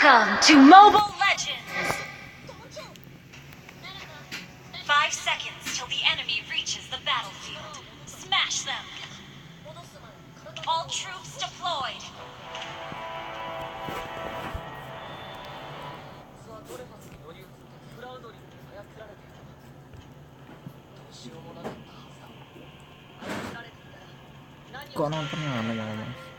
Welcome to Mobile Legends! 5 seconds till the enemy reaches the battlefield. Smash them! All troops deployed! Kok nonton ngomong-ngomong?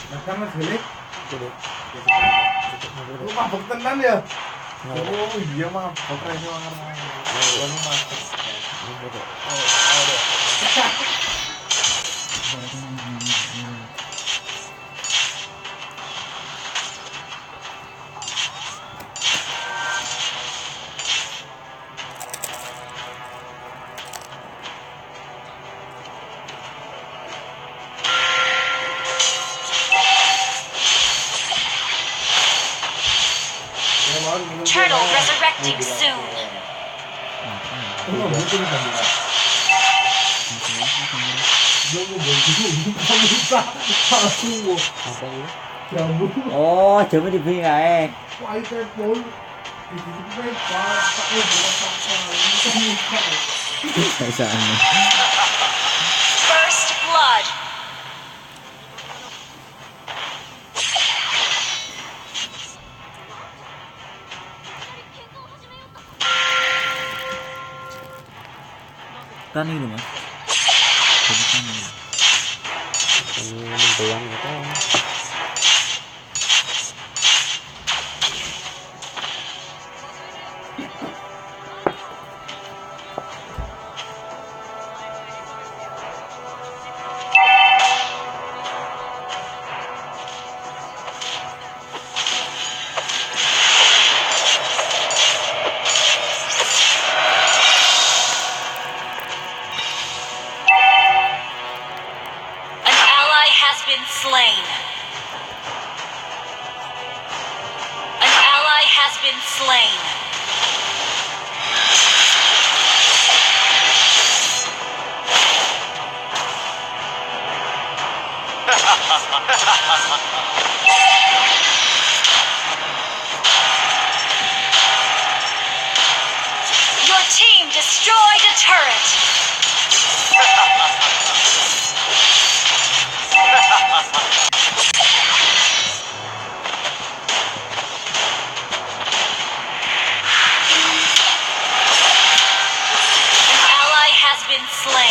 Makan mas Gili? Lu mabuk tenan ya? Oh iya mabuk rasa mangan lu mabuk Turtle resurrecting soon! Oh, jamu di beli kae. First blood! Kan ini mas. Jadi kan ini. Membayang itu. Slain. An ally has been slain. Your team destroyed a turret. Slain.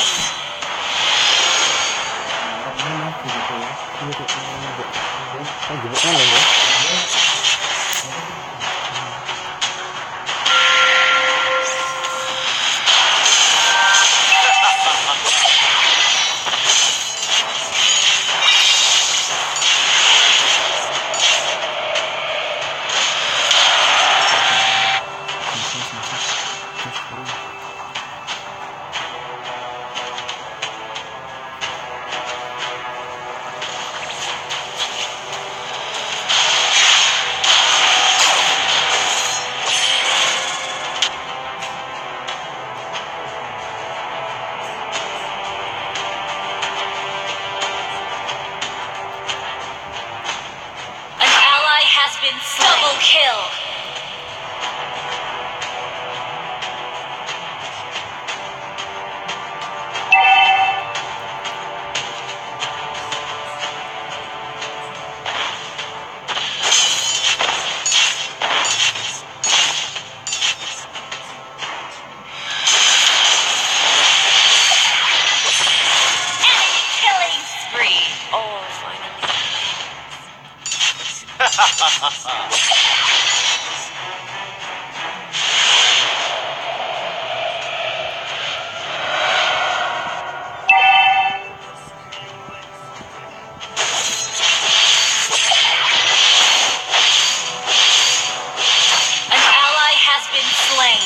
An ally has been slain.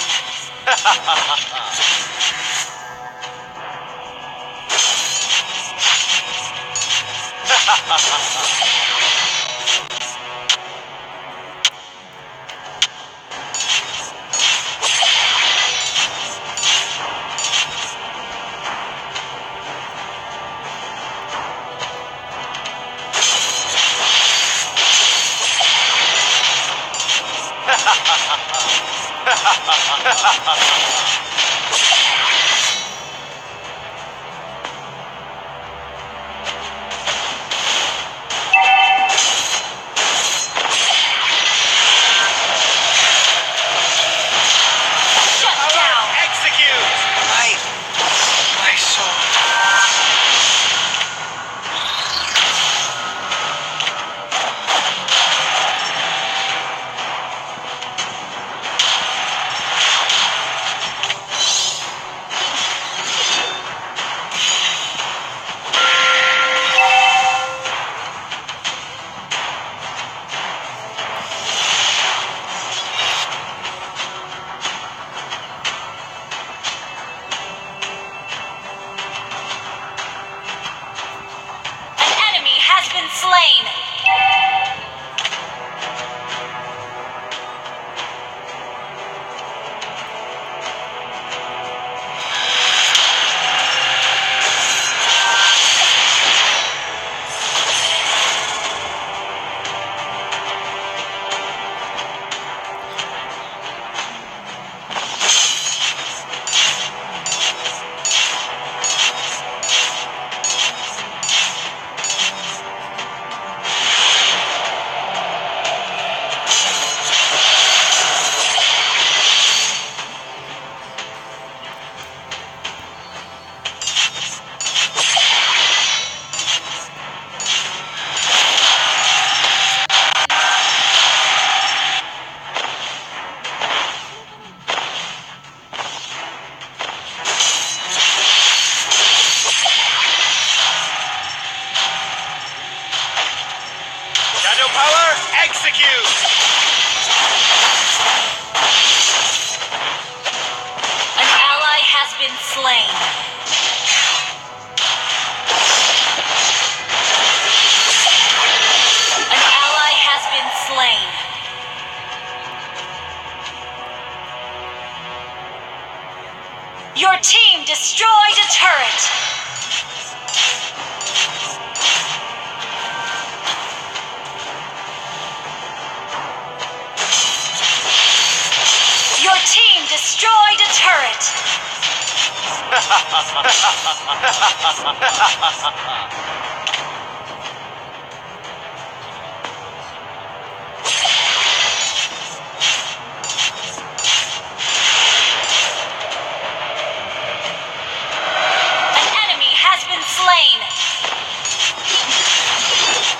Shut down. Execute! My soul. An enemy has been slain. Shadow power, execute! An ally has been slain. An ally has been slain. Your team destroyed a turret. Your team destroyed a turret. An enemy has been slain.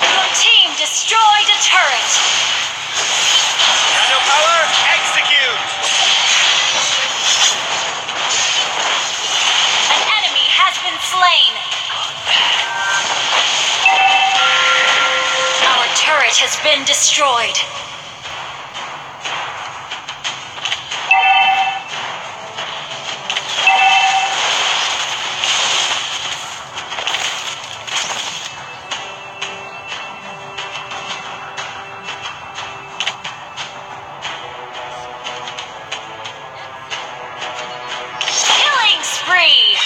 Your team destroyed a turret. Shadow power, execute! An enemy has been slain. Our turret has been destroyed. Killing spree.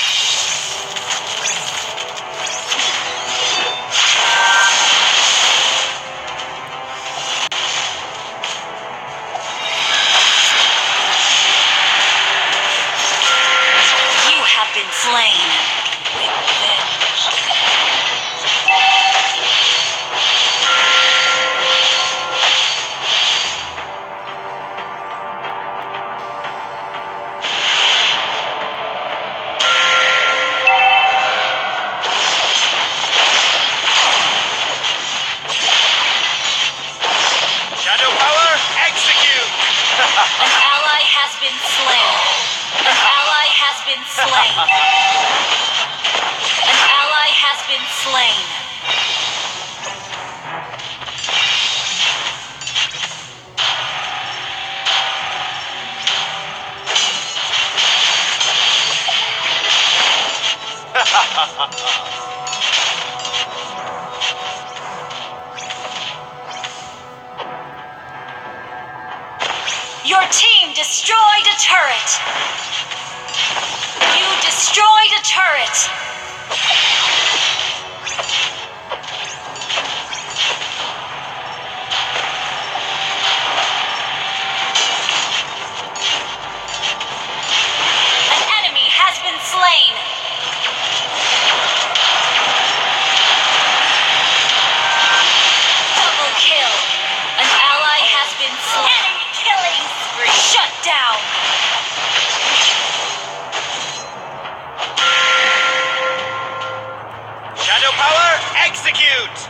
Your team destroyed a turret. You destroyed a turret. An enemy has been slain. Double kill. An ally has been slain. Enemy killing spree. Shut down. Shadow power, execute!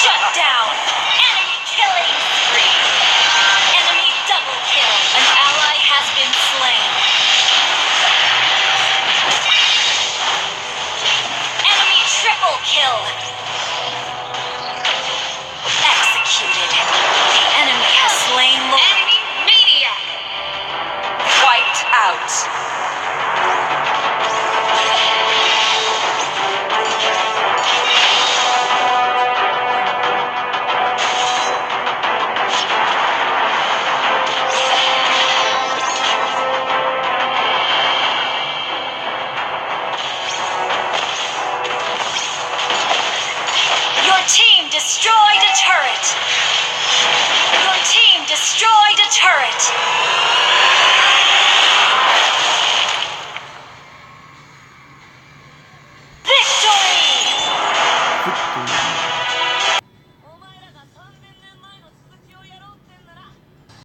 Shut down. Enemy killing spree. Enemy double kill. An ally has been slain. Enemy triple kill. Executed. The enemy has slain Lord. Enemy maniac. Wiped out.